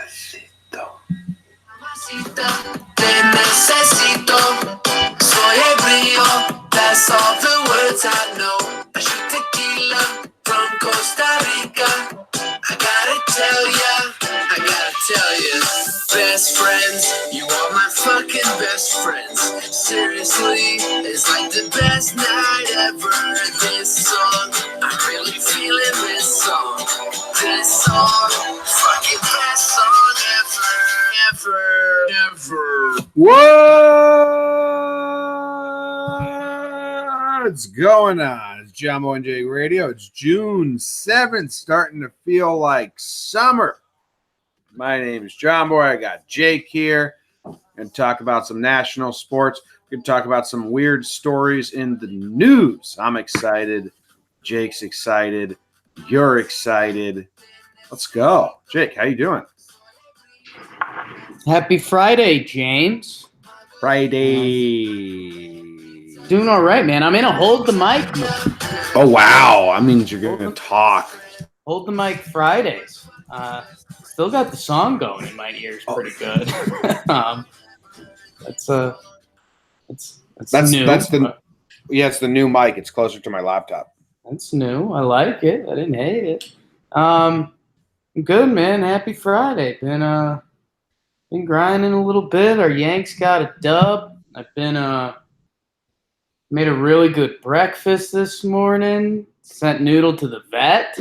Despacito. Mamacita, te necesito. Soy el brillo. That's all the words I know. I shoot tequila from Costa Rica. I gotta tell ya. Best friends, you are my fucking best friends. Seriously, it's like the best night ever. This song, I'm really feeling this song. This song, fucking best song ever. What's going on? It's Jomboy and Jake Radio. It's June 7th, starting to feel like summer. My name is Jomboy. I got Jake here and talk about some national sports. We can talk about some weird stories in the news. I'm excited. Jake's excited. You're excited. Let's go. Jake, how you doing? Happy Friday, James. Friday. Doing all right, man. I'm in a hold the mic mode. Oh, wow. That means you're going to talk. Hold the mic Fridays. Still got the song going in my ears pretty good. It's new. It's the new mic. It's closer to my laptop. That's new. I like it. I didn't hate it. Good, man. Happy Friday. Been grinding a little bit. Our Yanks got a dub. I've been made a really good breakfast this morning. Sent Noodle to the vet.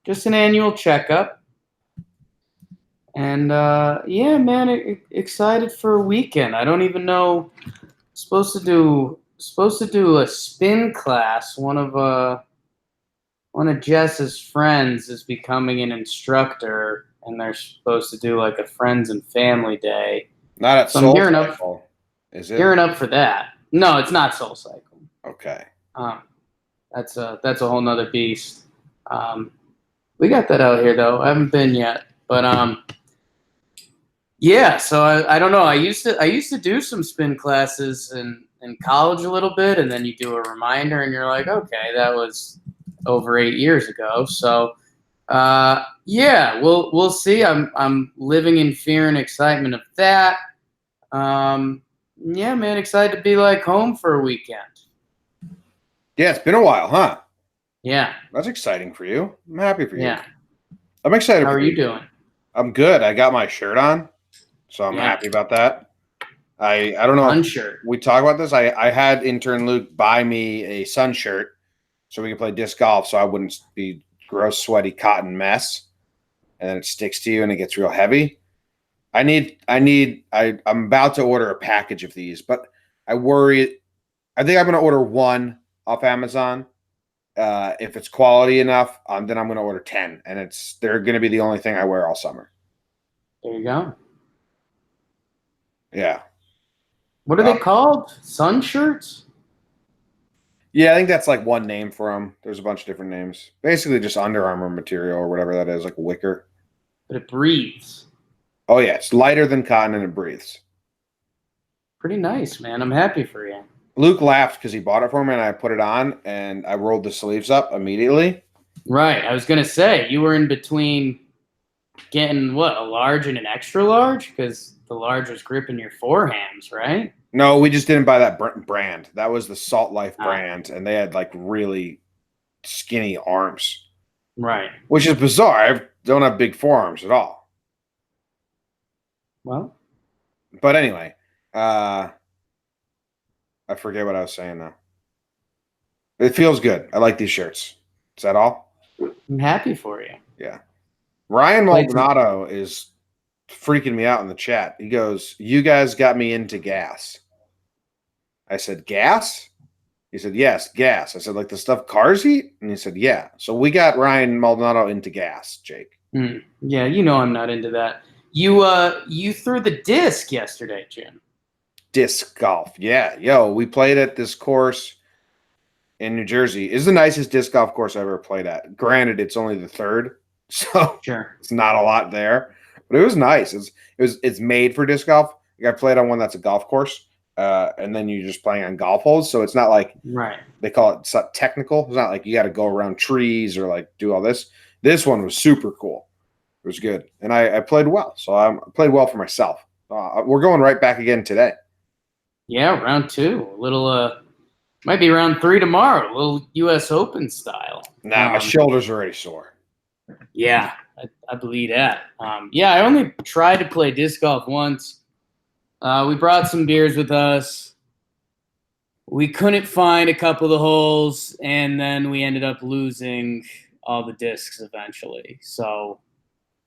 Just an annual checkup. And yeah, man, excited for a weekend. I don't even know. Supposed to do a spin class. One of Jess's friends is becoming an instructor, and they're supposed to do like a friends and family day. Not at Soul Cycle, is it? Gearing up for that. No, it's not Soul Cycle. Okay. That's a whole nother beast. We got that out here though. I haven't been yet, but yeah. So I don't know. I used to do some spin classes in college a little bit, and then you do a reminder, and you're like, okay, that was over 8 years ago. So yeah, we'll see. I'm living in fear and excitement of that. Yeah, man, excited to be like home for a weekend. Yeah, it's been a while, huh? Yeah. That's exciting for you. I'm happy for you. Yeah. I'm excited. How are you doing? I'm good. I got my shirt on, so I'm happy about that. I don't know. Sun shirt. We talk about this. I had intern Luke buy me a sun shirt so we could play disc golf, so I wouldn't be gross, sweaty cotton mess, and then it sticks to you and it gets real heavy. I'm about to order a package of these, but I worry. I think I'm going to order one off Amazon. If it's quality enough, then I'm going to order 10, and they're going to be the only thing I wear all summer. There you go. Yeah. What are they called? Sun shirts? Yeah, I think that's like one name for them. There's a bunch of different names. Basically just Under Armour material or whatever that is, like wicker. But it breathes. Oh, yeah. It's lighter than cotton and it breathes. Pretty nice, man. I'm happy for you. Luke laughed because he bought it for me, and I put it on, and I rolled the sleeves up immediately. Right. I was going to say, you were in between getting, what, a large and an extra large? Because the large was gripping your forehams, right? No, we just didn't buy that brand. That was the Salt Life brand, and they had, like, really skinny arms. Right. Which is bizarre. I don't have big forearms at all. Well. But anyway, I forget what I was saying now. It feels good. I like these shirts. Is that all? I'm happy for you. Yeah. Ryan Maldonado is freaking me out in the chat. He goes, "You guys got me into gas." I said, "Gas?" He said, "Yes, gas." I said, "Like the stuff cars eat?" And he said, "Yeah." So we got Ryan Maldonado into gas, Jake. Yeah, you know I'm not into that. You threw the disc yesterday, Jim. Disc golf. Yeah. Yo, we played at this course in New Jersey. It's the nicest disc golf course I've ever played at. Granted, it's only the third, so sure, it's not a lot there. But it was nice. It's made for disc golf. I played on one that's a golf course, and then you're just playing on golf holes. So it's not like they call it technical. It's not like you got to go around trees or like do all this. This one was super cool. It was good, and I played well. So I played well for myself. We're going right back again today. Yeah, round 2. A little might be round 3 tomorrow. A little U.S. Open style. Nah, my shoulders are already sore. Yeah, I believe that. Yeah, I only tried to play disc golf once. We brought some beers with us. We couldn't find a couple of the holes, and then we ended up losing all the discs eventually. So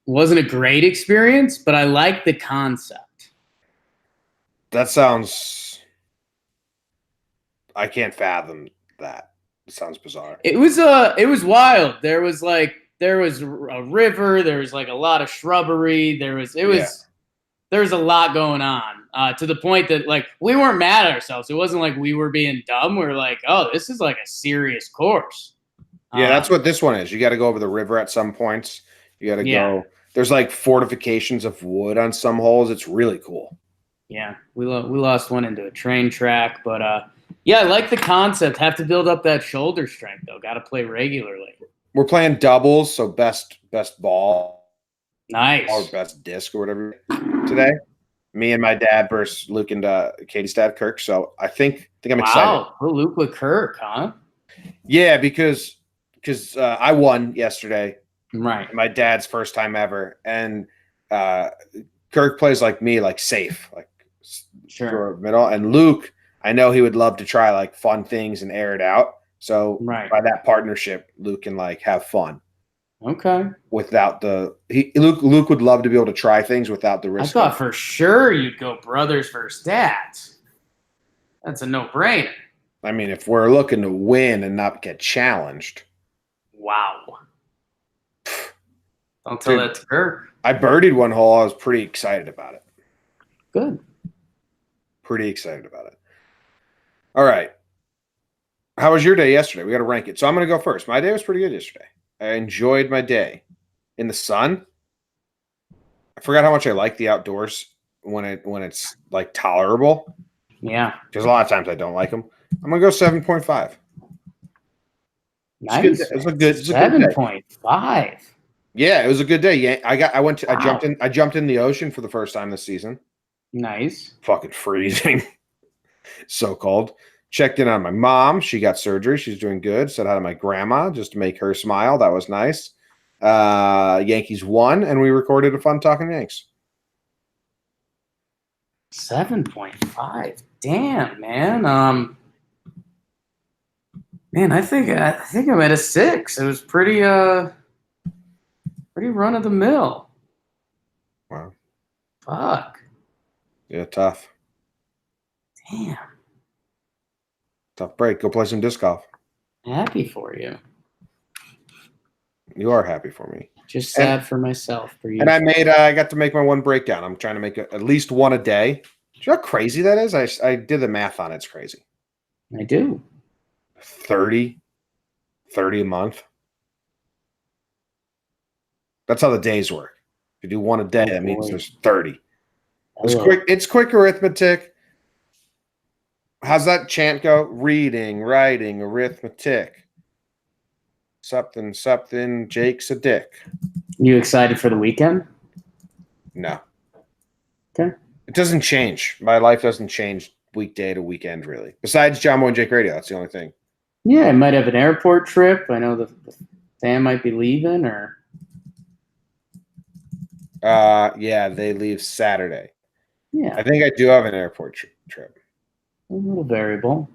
it wasn't a great experience, but I liked the concept. That sounds. I can't fathom that. It sounds bizarre. It was wild. There was a river. There was like a lot of shrubbery. There was a lot going on to the point that like we weren't mad at ourselves. It wasn't like we were being dumb. We were like, oh, this is like a serious course. Yeah, that's what this one is. You got to go over the river at some points. You got to go. There's like fortifications of wood on some holes. It's really cool. Yeah, we lost one into a train track, but yeah, I like the concept. Have to build up that shoulder strength though. Got to play regularly. We're playing doubles, so best ball, Nice, or best disc or whatever today. Me and my dad versus Luke and Katie's dad, Kirk. So I think I'm excited. Wow, Luke with Kirk, huh? Yeah, because I won yesterday. Right. My dad's first time ever, and Kirk plays like me, like safe, like sure, middle. And Luke, I know he would love to try like fun things and air it out. So by that partnership, Luke can like have fun. Okay. Without Luke would love to be able to try things without the risk. I thought for sure you'd go brothers versus dads. That's a no-brainer. I mean, if we're looking to win and not get challenged. Wow. Don't tell that to Kirk. I birdied one hole. I was pretty excited about it. Good. Pretty excited about it. All right. How was your day yesterday? We got to rank it. So I'm going to go first. My day was pretty good yesterday. I enjoyed my day in the sun. I forgot how much I like the outdoors when it's like tolerable. Yeah. Because a lot of times I don't like them. I'm going to go 7.5. Nice. It was a good 7.5. Yeah, it was a good day. Yeah, I jumped in the ocean for the first time this season. Nice. Fucking freezing. So cold. Checked in on my mom. She got surgery. She's doing good. Said hi to my grandma just to make her smile. That was nice. Yankees won, and we recorded a fun Talking Yanks. 7.5. Damn, man. Man, I think I'm at a 6. It was pretty run of the mill. Wow. Fuck. Yeah, tough. Damn. Tough break. Go play some disc golf. Happy for you. You are happy for me. Just sad for myself. For you. And I got to make my one breakdown. I'm trying to make at least one a day. Do you know how crazy that is? I did the math on it. It's crazy. I do. 30 a month. That's how the days work. If you do one a day, that means there's 30. It's quick arithmetic. How's that chant go? Reading, writing, arithmetic. Something, Jake's a dick. You excited for the weekend? No. Okay. It doesn't change. My life doesn't change weekday to weekend, really. Besides Jomboy and Jake Radio, that's the only thing. Yeah, I might have an airport trip. I know the fan might be leaving, or. Yeah, they leave Saturday. Yeah. I think I do have an airport trip. A little variable.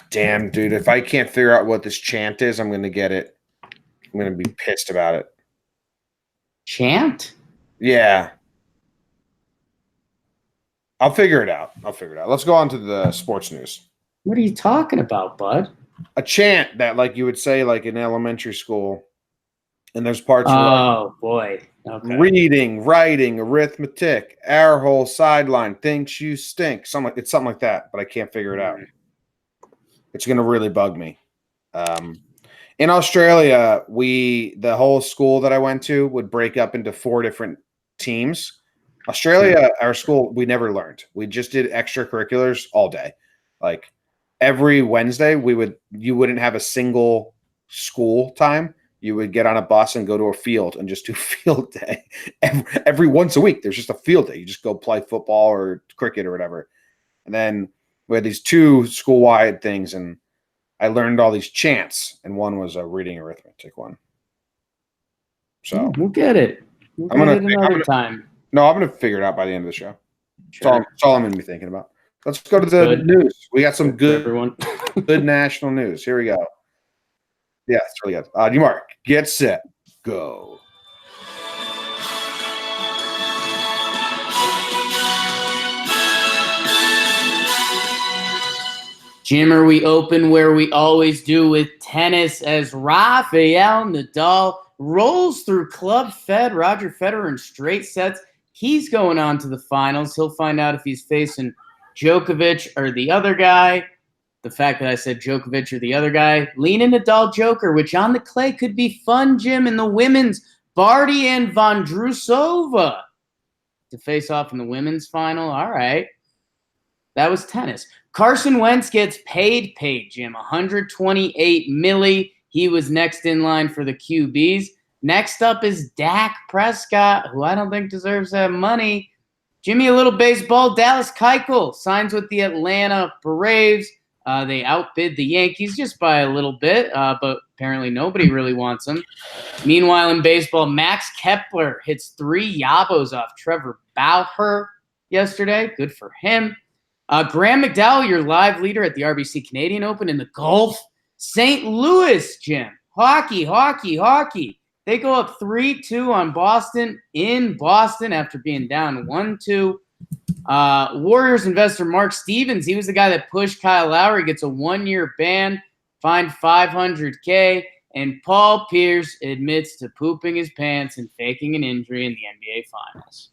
Damn, dude. If I can't figure out what this chant is, I'm going to get it. I'm going to be pissed about it. Chant? Yeah. I'll figure it out. Let's go on to the sports news. What are you talking about, bud? A chant that, like, you would say, like, in elementary school. And there's parts Oh, boy. Okay. Reading, writing, arithmetic, air hole, sideline, thinks you stink. It's something like that, but I can't figure it out. It's going to really bug me. In Australia, the whole school that I went to would break up into 4 different teams. Australia, our school, we never learned. We just did extracurriculars all day. Like every Wednesday, you wouldn't have a single school time. you would get on a bus and go to a field and just do field day every once a week. There's just a field day. You just go play football or cricket or whatever. And then we had these 2 school-wide things, and I learned all these chants, and one was a reading arithmetic one. So we'll get it. We'll get it another time. No, I'm going to figure it out by the end of the show. Sure. That's all I'm going to be thinking about. Let's go to the news. We got some good national news. Here we go. Yeah, it's really good. Mark, get set, go. Jimmer, we open where we always do with tennis as Rafael Nadal rolls through club-fed Roger Federer in straight sets. He's going on to the finals. He'll find out if he's facing Djokovic or the other guy. The fact that I said Djokovic or the other guy. Lena Nadal Joker, which on the clay could be fun, Jim. In the women's, Barty and Vondrousova to face off in the women's final. All right. That was tennis. Carson Wentz gets paid, Jim. 128 milli. He was next in line for the QBs. Next up is Dak Prescott, who I don't think deserves that money. Jimmy, a little baseball. Dallas Keuchel signs with the Atlanta Braves. They outbid the Yankees just by a little bit, but apparently nobody really wants him. Meanwhile, in baseball, Max Kepler hits 3 yabos off Trevor Bauer yesterday. Good for him. Graham McDowell, your live leader at the RBC Canadian Open in the golf. St. Louis, Jim. Hockey. They go up 3-2 on Boston in Boston after being down 1-2. Warriors investor Mark Stevens, he was the guy that pushed Kyle Lowry, gets a 1-year ban, fined $500K. And Paul Pierce admits to pooping his pants and faking an injury in the NBA Finals.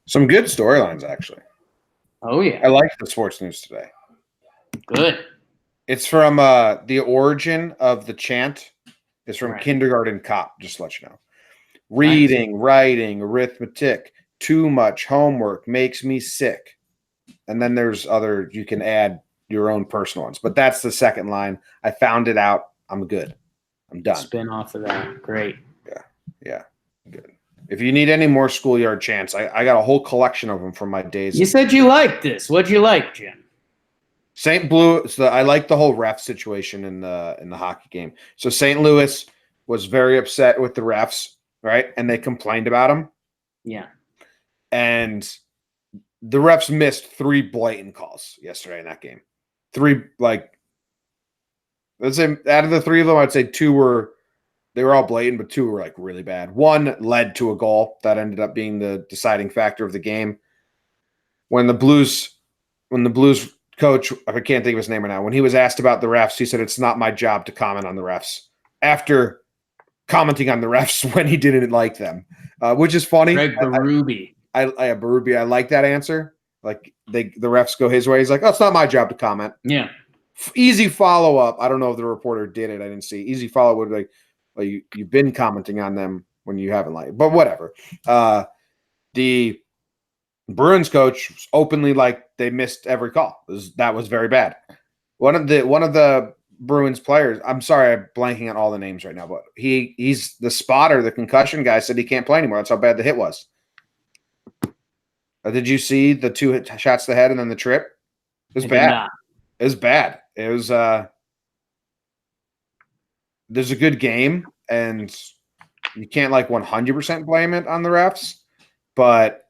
Some good storylines, actually. Oh, yeah. I like the sports news today. Good. It's from the origin of the chant is from Kindergarten Cop, just to let you know. Reading, writing, arithmetic, too much homework makes me sick. And then there's other, you can add your own personal ones. But that's the second line. I found it out. I'm good. I'm done. Spin off of that. Great. Yeah. Good. If you need any more schoolyard chants, I got a whole collection of them from my days. You said you liked this. What'd you like, Jim? St. Louis. I like the whole ref situation in the hockey game. So St. Louis was very upset with the refs, right? And they complained about them. Yeah. And the refs missed 3 blatant calls yesterday in that game. 3, let's say out of the 3 of them, I'd say 2 were. They were all blatant, but 2 were really bad. 1 led to a goal that ended up being the deciding factor of the game. When the Blues coach, I can't think of his name right now, when he was asked about the refs, he said, "It's not my job to comment on the refs." After commenting on the refs when he didn't like them, which is funny. Greg Berube. Berube. I like that answer. The refs go his way. He's like, "Oh, it's not my job to comment." Yeah. Easy follow up. I don't know if the reporter did it. I didn't see. Easy follow up would be like, you've been commenting on them when you haven't liked it. But whatever. The Bruins coach openly they missed every call. That was very bad. One of the Bruins players, I'm sorry, I'm blanking on all the names right now, but he's the spotter, the concussion guy, said he can't play anymore. That's how bad the hit was. Did you see the 2 shots to the head and then the trip? It was bad. It was bad. It was there's a good game, and you can't 100% blame it on the refs, but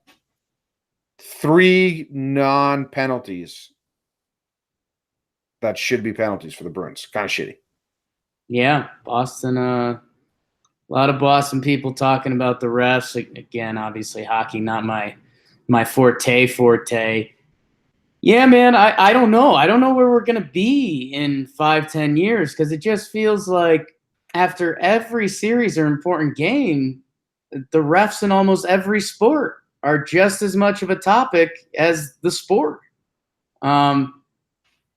3 non-penalties that should be penalties for the Bruins. Kind of shitty. Yeah, Boston. A lot of Boston people talking about the refs. Again, obviously, hockey not my forte. Yeah, man, I don't know. I don't know where we're going to be in 5-10 years because it just feels like after every series or important game, the refs in almost every sport are just as much of a topic as the sport. And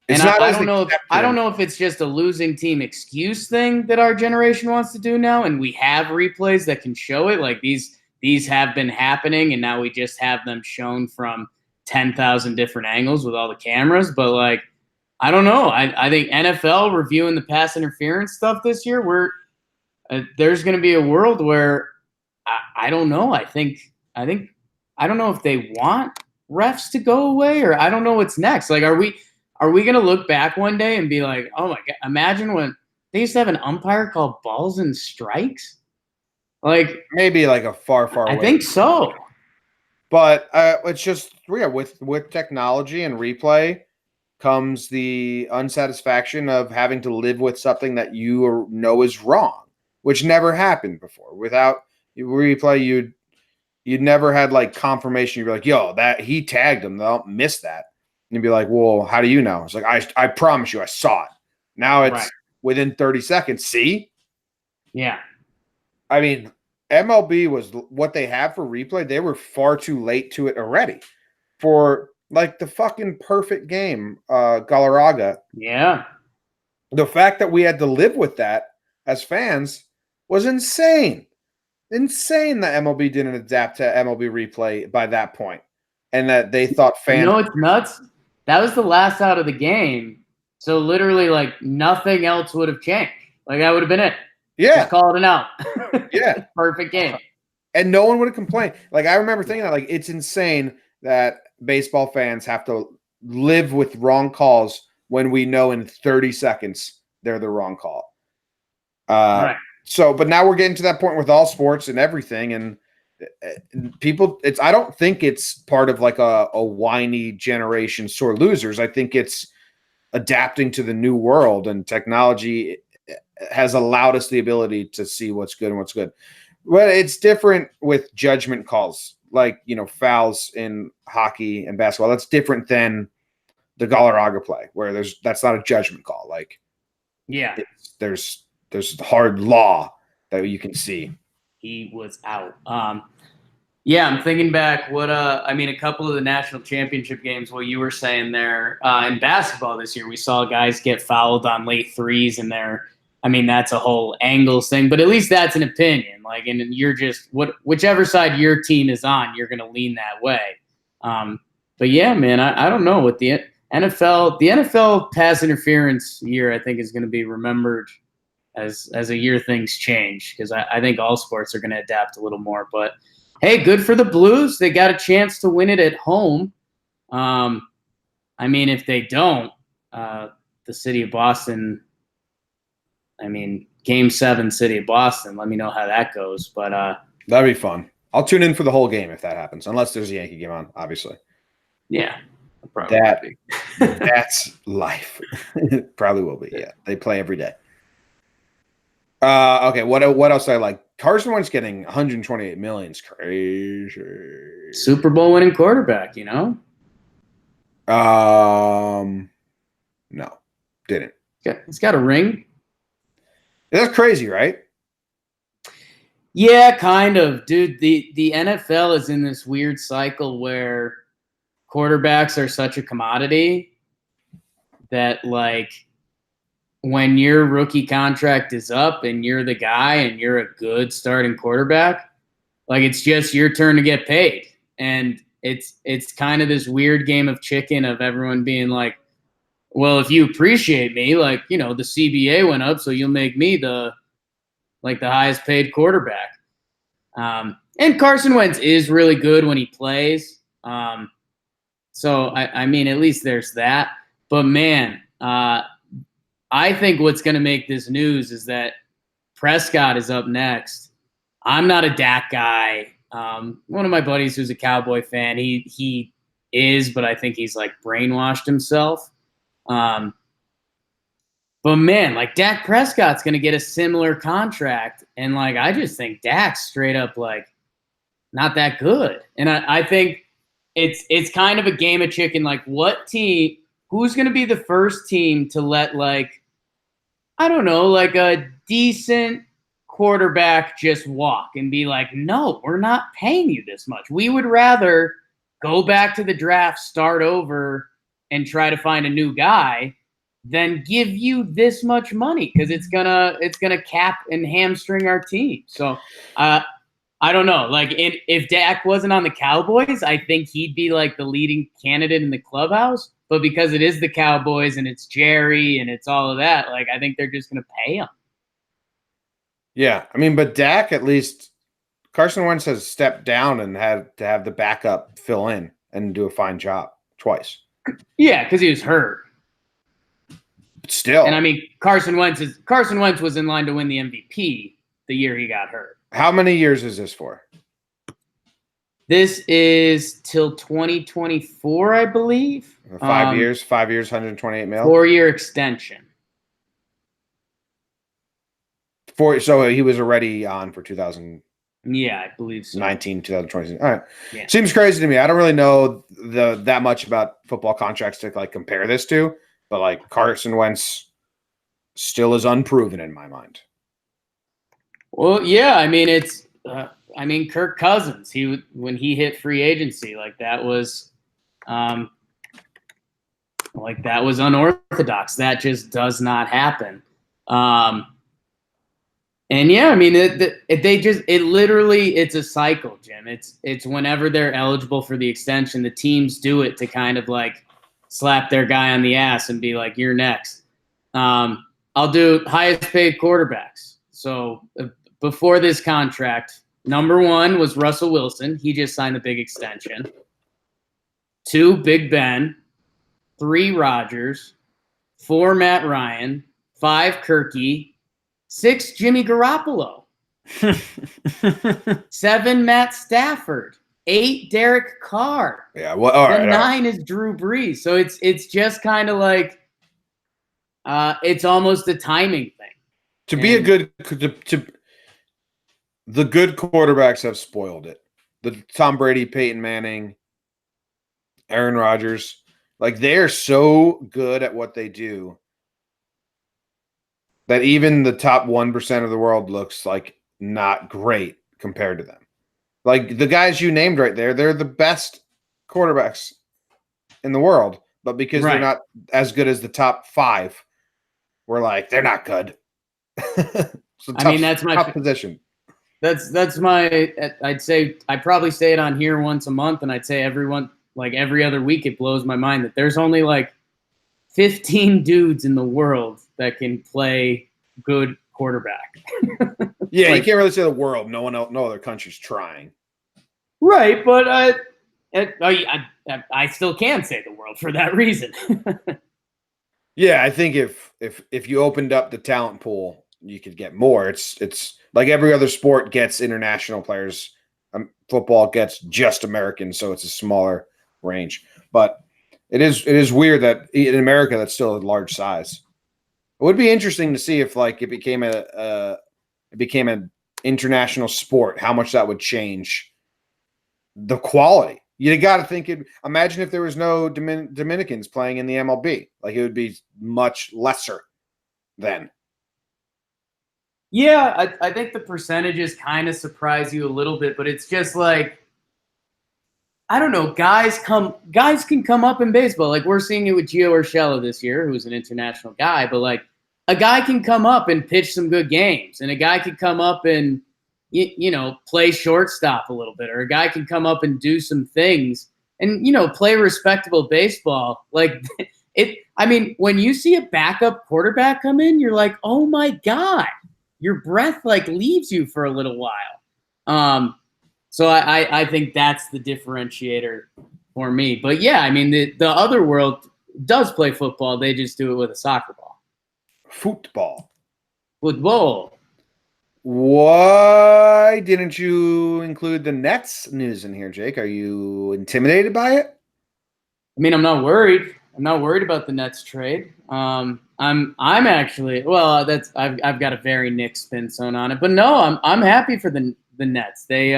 I don't know if it's just a losing team excuse thing that our generation wants to do now, and we have replays that can show it. These these have been happening, and now we just have them shown from 10,000 different angles with all the cameras. But like, I don't know. I think NFL reviewing the pass interference stuff this year, there's going to be a world where I don't know. I don't know if they want refs to go away, or I don't know what's next. Like, are we going to look back one day and be like, oh my God, imagine when they used to have an umpire called balls and strikes? Like, maybe like a far away. I think so. But it's just with technology and replay comes the unsatisfaction of having to live with something that you know is wrong, which never happened before. Without replay, you'd never had like confirmation. You'd be like, yo, that he tagged him, they'll miss that. And you'd be like, well, how do you know? It's like, I promise you I saw it. Now it's within 30 seconds. See? Yeah. I mean, MLB was what they have for replay. They were far too late to it already. For like the fucking perfect game, Galarraga. Yeah. The fact that we had to live with that as fans was insane. Insane that MLB didn't adapt to MLB replay by that point. And that they thought fans... You know what's nuts? That was the last out of the game. So literally, like, nothing else would have changed. Like, that would have been it. Yeah. Just call it an out. Yeah. Perfect game. And no one would have complained. Like, I remember thinking that, like, it's insane that baseball fans have to live with wrong calls when we know in 30 seconds they're the wrong call. Right. So, but now we're getting to that point with all sports and everything, and people, I don't think it's part of like a whiny generation sore losers. I think it's adapting to the new world, and technology has allowed us the ability to see what's good and what's good. Well, it's different with judgment calls, like, you know, fouls in hockey and basketball. That's different than the Galarraga play, where that's not a judgment call. Like, yeah, there's hard law that you can see. He was out. Yeah, I'm thinking back. A couple of the national championship games. What you were saying there in basketball this year, we saw guys get fouled on late threes, and that's a whole angles thing. But at least that's an opinion. Like, and you're just whichever side your team is on, you're going to lean that way. But yeah, man, I don't know what the NFL. The NFL pass interference year, I think, is going to be remembered as a year things change, because I think all sports are going to adapt a little more. But hey, good for the Blues. They got a chance to win it at home. If they don't, the city of Boston, Game 7, city of Boston, let me know how that goes. But that'd be fun. I'll tune in for the whole game if that happens, unless there's a Yankee game on, obviously. Yeah. That's life. It probably will be. Yeah. They play every day. Okay, what else do I like? Carson Wentz getting $128 million is crazy. Super Bowl winning quarterback, you know? No, didn't. He's got a ring. That's crazy, right? Yeah, kind of. Dude, the NFL is in this weird cycle where quarterbacks are such a commodity that, like, when your rookie contract is up and you're the guy and you're a good starting quarterback, like, it's just your turn to get paid. And it's kind of this weird game of chicken of everyone being like, well, if you appreciate me, like, you know, the CBA went up, so you'll make me the highest paid quarterback. And Carson Wentz is really good when he plays. So at least there's that. But man, I think what's going to make this news is that Prescott is up next. I'm not a Dak guy. One of my buddies who's a Cowboy fan, he is, but I think he's like brainwashed himself. But man, like, Dak Prescott's going to get a similar contract. And like, I just think Dak's straight up like not that good. And I think it's kind of a game of chicken. Like, who's going to be the first team to let, like, I don't know, like a decent quarterback just walk and be like, no, we're not paying you this much. We would rather go back to the draft, start over, and try to find a new guy than give you this much money, because it's gonna cap and hamstring our team. So I I don't know. Like, if Dak wasn't on the Cowboys, I think he'd be like the leading candidate in the clubhouse. But because it is the Cowboys and it's Jerry and it's all of that, like, I think they're just going to pay him. Yeah, I mean, but Dak, at least Carson Wentz has stepped down and had to have the backup fill in and do a fine job twice. Yeah, because he was hurt. But still, And I mean, Carson Wentz was in line to win the MVP the year he got hurt. how many years is this for? This is till 2024, I believe. 5 years, 128 mil. 4-year extension. So he was already on for 2019, Yeah, I believe so. 2020. All right. Yeah. Seems crazy to me. I don't really know that much about football contracts to like compare this to, but like Carson Wentz still is unproven in my mind. Well, yeah, I mean, it's Kirk Cousins. When he hit free agency, that was unorthodox. That just does not happen. And yeah, I mean, it's a cycle, Jim. It's whenever they're eligible for the extension, the teams do it to kind of like slap their guy on the ass and be like, "You're next." I'll do highest paid quarterbacks. So before this contract, number 1 was Russell Wilson. He just signed the big extension. 2, Big Ben. 3, Rodgers. 4, Matt Ryan. 5, Kirky. 6, Jimmy Garoppolo. 7, Matt Stafford. 8, Derek Carr. Yeah, well, all right. 9 is Drew Brees. So it's just kind of like it's almost a timing thing. The good quarterbacks have spoiled it. The Tom Brady, Peyton Manning, Aaron Rodgers, like they're so good at what they do that even the top 1% of the world looks like not great compared to them. Like the guys you named right there, they're the best quarterbacks in the world, but because they're not as good as the top 5, we're like, they're not good. So that's my tough position. That's my, I'd say, I probably say it on here once a month, and I'd say every other week, it blows my mind that there's only like 15 dudes in the world that can play good quarterback. Yeah, you can't really say the world. No other country's trying. Right, but I still can say the world for that reason. Yeah, I think if you opened up the talent pool, you could get more. It's like every other sport gets international players. Football gets just Americans, so it's a smaller range. But it is weird that in America that's still a large size. It would be interesting to see if like it became an international sport, how much that would change the quality. You got to think it. Imagine if there was no Dominicans playing in the MLB, like it would be much lesser then. Yeah, I think the percentages kind of surprise you a little bit, but it's just like, I don't know, guys can come up in baseball. Like we're seeing it with Gio Urshela this year, who's an international guy, but like a guy can come up and pitch some good games, and a guy can come up and play shortstop a little bit, or a guy can come up and do some things and play respectable baseball. Like when you see a backup quarterback come in, you're like, oh my God, your breath like leaves you for a little while. So I think that's the differentiator for me. But yeah, I mean the other world does play football. They just do it with a soccer ball. Football. Why didn't you include the Nets news in here, Jake? Are you intimidated by it? I mean, I'm not worried. I'm not worried about the Nets trade. I'm actually I've got a very Knicks spin zone on it, but no, I'm happy for the Nets. They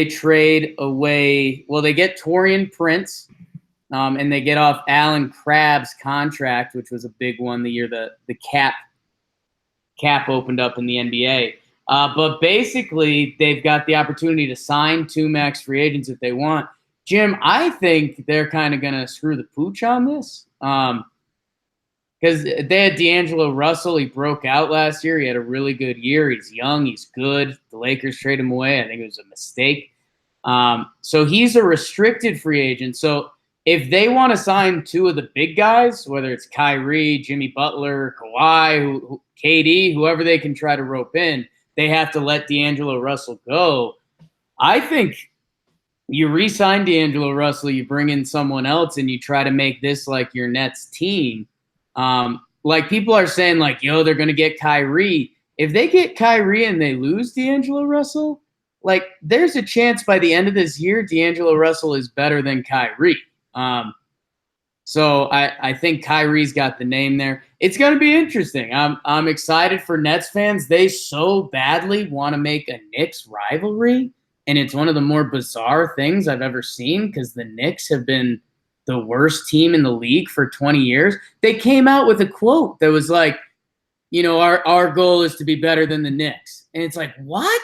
trade away. Well, they get Torian Prince, and they get off Alan Crabb's contract, which was a big one the year the cap opened up in the NBA. But basically, they've got the opportunity to sign 2 max free agents if they want. Jim, I think they're kind of going to screw the pooch on this. because they had D'Angelo Russell. He broke out last year. He had a really good year. He's young. He's good. The Lakers traded him away. I think it was a mistake. So he's a restricted free agent. So if they want to sign two of the big guys, whether it's Kyrie, Jimmy Butler, Kawhi, KD, whoever they can try to rope in, they have to let D'Angelo Russell go. I think you re-sign D'Angelo Russell, you bring in someone else, and you try to make this like your Nets team. Like people are saying, like, yo, they're going to get Kyrie. If they get Kyrie and they lose D'Angelo Russell, like there's a chance by the end of this year, D'Angelo Russell is better than Kyrie. So I think Kyrie's got the name there. It's going to be interesting. I'm excited for Nets fans. They so badly want to make a Knicks rivalry, and it's one of the more bizarre things I've ever seen because the Knicks have been the worst team in the league for 20 years. They came out with a quote that was like, you know, our goal is to be better than the Knicks. And it's like, what?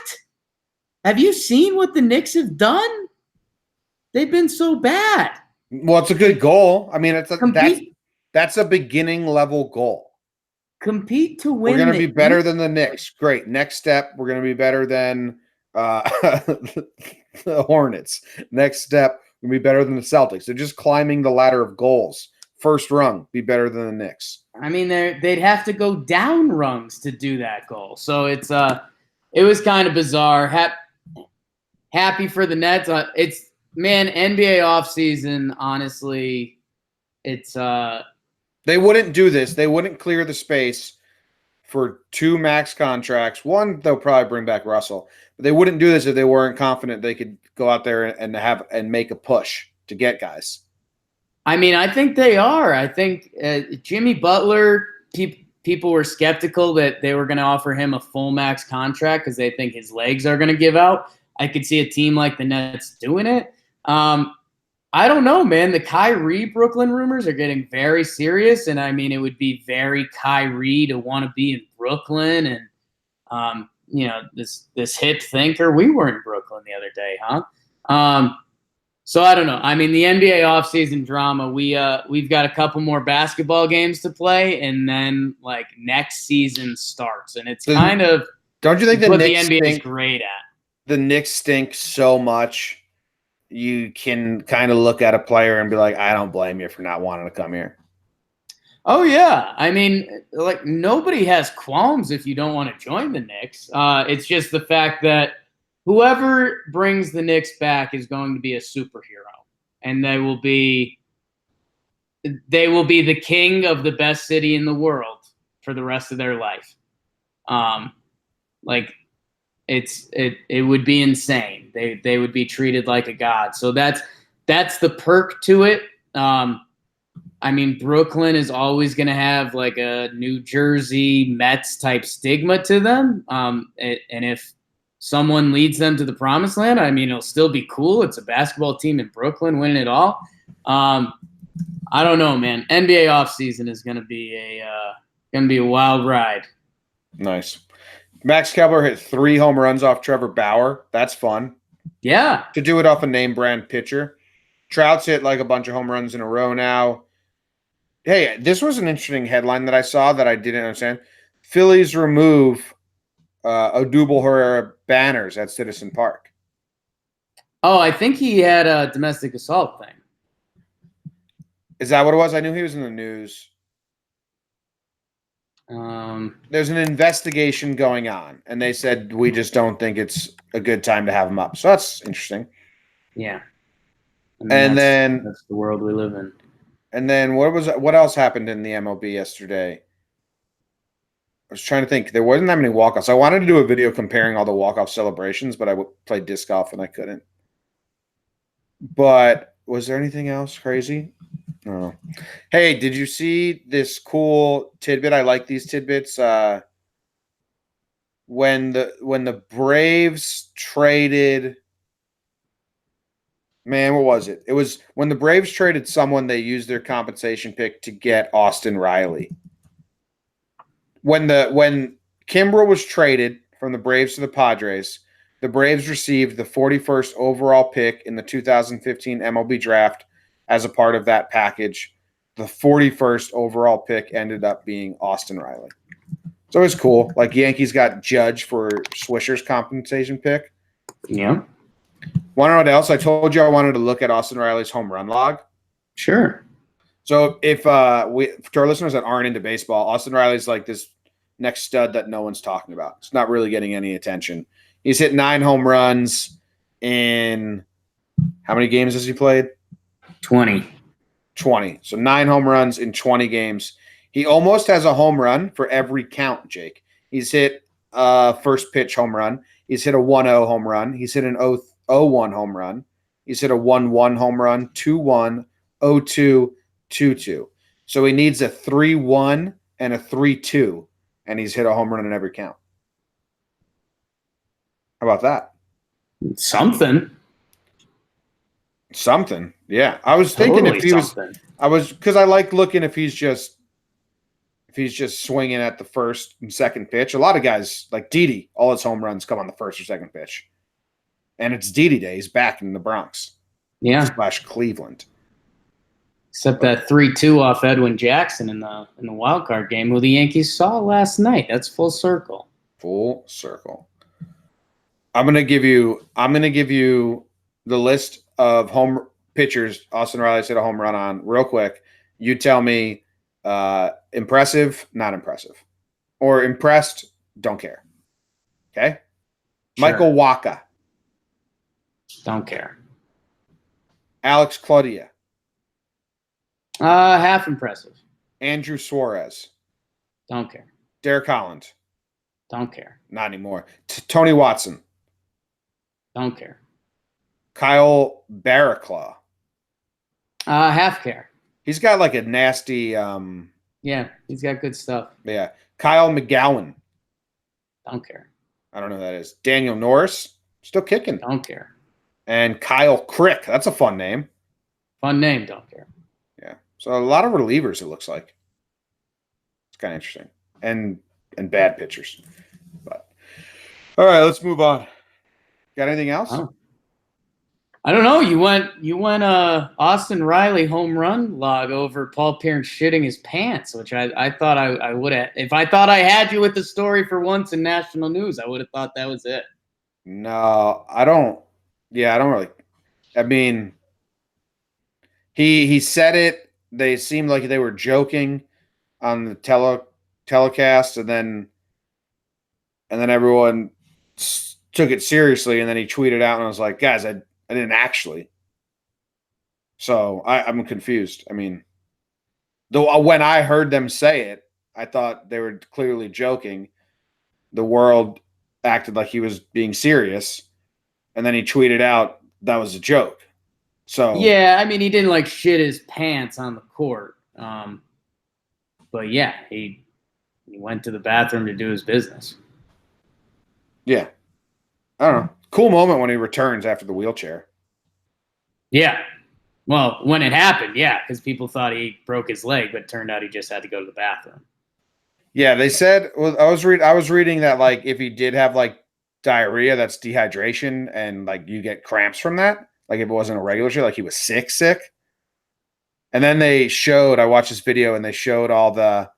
Have you seen what the Knicks have done? They've been so bad. Well, it's a good goal. I mean, that's a beginning level goal. Compete to win. We're going to be better than the Knicks. Great. Next step, we're going to be better than the Hornets. Next step, we're going to be better than the Celtics. They're just climbing the ladder of goals. First rung, be better than the Knicks. I mean, they'd have to go down rungs to do that goal. So it was kind of bizarre. Happy for the Nets. Man, NBA offseason, honestly, it's they wouldn't do this. They wouldn't clear the space for two max contracts. One, they'll probably bring back Russell. But they wouldn't do this if they weren't confident they could go out there and make a push to get guys. I mean, I think they are. I think Jimmy Butler, people were skeptical that they were going to offer him a full max contract because they think his legs are going to give out. I could see a team like the Nets doing it. I don't know, man. The Kyrie Brooklyn rumors are getting very serious, and I mean, it would be very Kyrie to want to be in Brooklyn, and you know, this hip thinker. We were in Brooklyn the other day, huh? So I don't know. I mean, the NBA offseason drama. We've got a couple more basketball games to play, and then like next season starts, and it's kind of don't you think what the NBA is great at? The Knicks stink so much. You can kind of look at a player and be like, I don't blame you for not wanting to come here. Oh, yeah. I mean, like, nobody has qualms if you don't want to join the Knicks. It's just the fact that whoever brings the Knicks back is going to be a superhero. And they will be the king of the best city in the world for the rest of their life. It would be insane. They would be treated like a god. So that's the perk to it. I mean, Brooklyn is always going to have like a New Jersey Mets type stigma to them. And if someone leads them to the promised land, I mean, it'll still be cool. It's a basketball team in Brooklyn winning it all. I don't know, man. NBA offseason is going to be a wild ride. Nice. Max Kepler hit 3 home runs off Trevor Bauer. That's fun. Yeah. To do it off a name brand pitcher. Trout's hit like a bunch of home runs in a row now. Hey, this was an interesting headline that I saw that I didn't understand. Phillies remove Odubel Herrera banners at Citizen Park. Oh, I think he had a domestic assault thing. Is that what it was? I knew he was in the news. There's an investigation going on, and they said we just don't think it's a good time to have him up. So that's interesting. Yeah. I mean, that's the world we live in. And then what else happened in the MLB yesterday? I was trying to think. There wasn't that many walk-offs. I wanted to do a video comparing all the walk-off celebrations, but I played disc golf and I couldn't. But was there anything else crazy? No. Hey, did you see this cool tidbit? I like these tidbits. When the Braves traded, man, what was it? It was when the Braves traded someone, they used their compensation pick to get Austin Riley. When Kimbrel was traded from the Braves to the Padres, the Braves received the 41st overall pick in the 2015 MLB draft as a part of that package. the 41st overall pick ended up being Austin Riley. So it's cool. Like Yankees got Judge for Swisher's compensation pick. Yeah. Want to know what else? I told you I wanted to look at Austin Riley's home run log. Sure. So if to our listeners that aren't into baseball, Austin Riley's like this next stud that no one's talking about. It's not really getting any attention. He's hit 9 home runs in how many games has he played? 20. 20. So 9 home runs in 20 games. He almost has a home run for every count, Jake. He's hit a first pitch home run. He's hit a 1-0 home run. He's hit an 0-1 home run. He's hit a 1-1 home run, 2-1, 0-2, 2-2. So he needs a 3-1 and a 3-2, and he's hit a home run in every count. How about that? Something. Something. Yeah. I was thinking Totally if he something. because I like looking if he's just swinging at the first and second pitch. A lot of guys like Didi, all his home runs come on the first or second pitch. And it's Didi Day. He's back in the Bronx. Yeah. / Cleveland. Except that 3-2 off Edwin Jackson in the wild card game, who the Yankees saw last night. That's full circle. Full circle. I'm gonna give you the list of home pitchers Austin Riley's hit a home run on real quick. You tell me impressive, not impressive. Or impressed, don't care. Okay? Sure. Michael Wacha. Don't care. Alex Claudia. Half impressive. Andrew Suarez. Don't care. Derek Holland. Don't care. Not anymore. Tony Watson. Don't care. Kyle Barraclaw. Half care. He's got like a nasty Yeah, he's got good stuff. yeah. Kyle McGowan. Don't care. I don't know who that is. Daniel Norris. Still kicking. Don't care. And Kyle Crick. That's a fun name. Fun name. Don't care. Yeah. So a lot of relievers, it looks like. It's kind of interesting. And bad pitchers. But all right, let's move on. Got anything else? Oh. I don't know. You went Austin Riley home run log over Paul Pierce shitting his pants, which I thought I would have. If I thought I had you with the story for once in national news, I would have thought that was it. No, I don't. Yeah, I don't really. I mean, he said it. They seemed like they were joking on the telecast, and then everyone took it seriously, and then he tweeted out, and I was like, guys, I didn't actually. So I'm confused. I mean, though when I heard them say it, I thought they were clearly joking. The world acted like he was being serious, and then he tweeted out that was a joke. So yeah, I mean, he didn't like shit his pants on the court, but yeah, he went to the bathroom to do his business. Yeah, I don't know. Cool moment when he returns after the wheelchair. Yeah, well, when it happened, yeah, because people thought he broke his leg, but it turned out he just had to go to the bathroom. Yeah, they said. Well, I was reading that like if he did have like diarrhea, that's dehydration, and like you get cramps from that. Like if it wasn't a regular shit, like he was sick. And then they showed. I watched this video, and they showed all the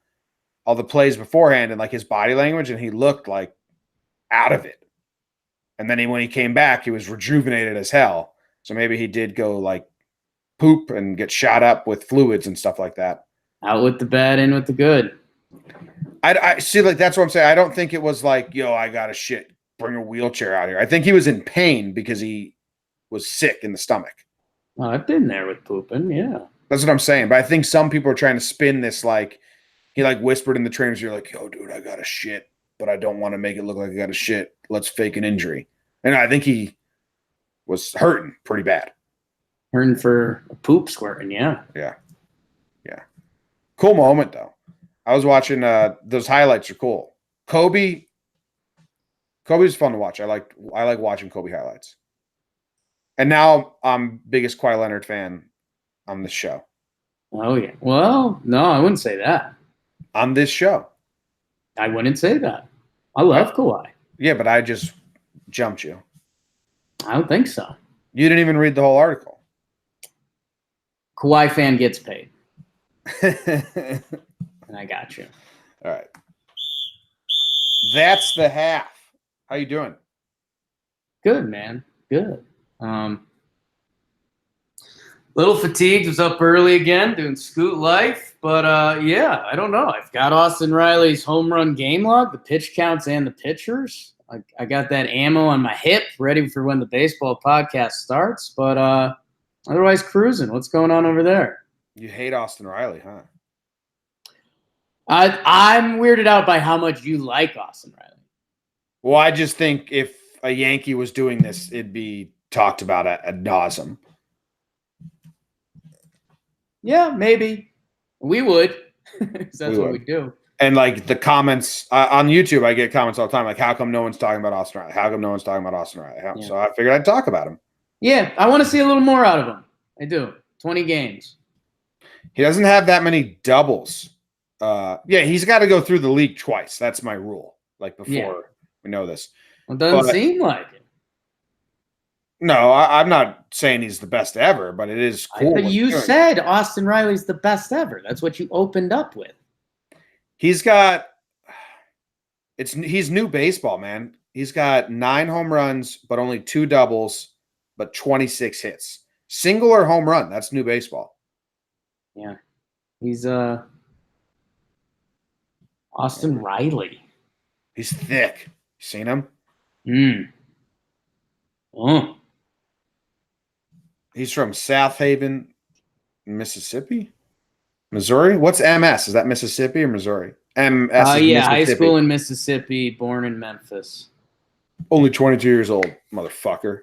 plays beforehand and like his body language, and he looked like out of it. And then when he came back, he was rejuvenated as hell. So maybe he did go like poop and get shot up with fluids and stuff like that. Out with the bad, in with the good. I see, like that's what I'm saying. I don't think it was like, yo, I got to shit, bring a wheelchair out here. I think he was in pain because he was sick in the stomach. Well, I've been there with pooping, yeah. That's what I'm saying. But I think some people are trying to spin this like he like whispered in the trainer's ear, like, yo, dude, I got to shit, but I don't want to make it look like I got to shit. Let's fake an injury. And I think he was hurting pretty bad. Hurting for a poop squirting, yeah. Yeah. Cool moment, though. I was watching those highlights are cool. Kobe's fun to watch. I like watching Kobe highlights. And now I'm biggest Kawhi Leonard fan on this show. Oh, yeah. Well, no, I wouldn't say that. On this show. I wouldn't say that. I love Kawhi. Yeah, but I just jumped you. I don't think so. You didn't even read the whole article. Kawhi fan gets paid. and I got you. All right. That's the half. How you doing? Good, man. Good. Little fatigued. Was up early again doing Scoot Life. But yeah, I don't know. I've got Austin Riley's home run game log, the pitch counts and the pitchers. I got that ammo on my hip, ready for when the baseball podcast starts. But otherwise, cruising. What's going on over there? You hate Austin Riley, huh? I'm weirded out by how much you like Austin Riley. Well, I just think if a Yankee was doing this, it'd be talked about ad nauseum. Yeah, maybe. We would. That's what we do. And like the comments on YouTube, I get comments all the time like, how come no one's talking about Austin Riley? How come no one's talking about Austin Riley? Yeah. So I figured I'd talk about him. Yeah, I want to see a little more out of him. I do. 20 games. He doesn't have that many doubles. Yeah, he's got to go through the league twice. That's my rule. Like before we know this. Well, it doesn't seem like it. No, I'm not saying he's the best ever, but it is cool. But you said Austin Riley's the best ever. That's what you opened up with. He's new baseball, man. He's got 9 home runs, but only 2 doubles, but 26 hits. Single or home run. That's new baseball. Yeah. He's Austin Riley. He's thick. You seen him? Oh. He's from South Haven, Mississippi? Missouri? What's MS? Is that Mississippi or Missouri? MS yeah, high school in Mississippi, born in Memphis. Only 22 years old, motherfucker.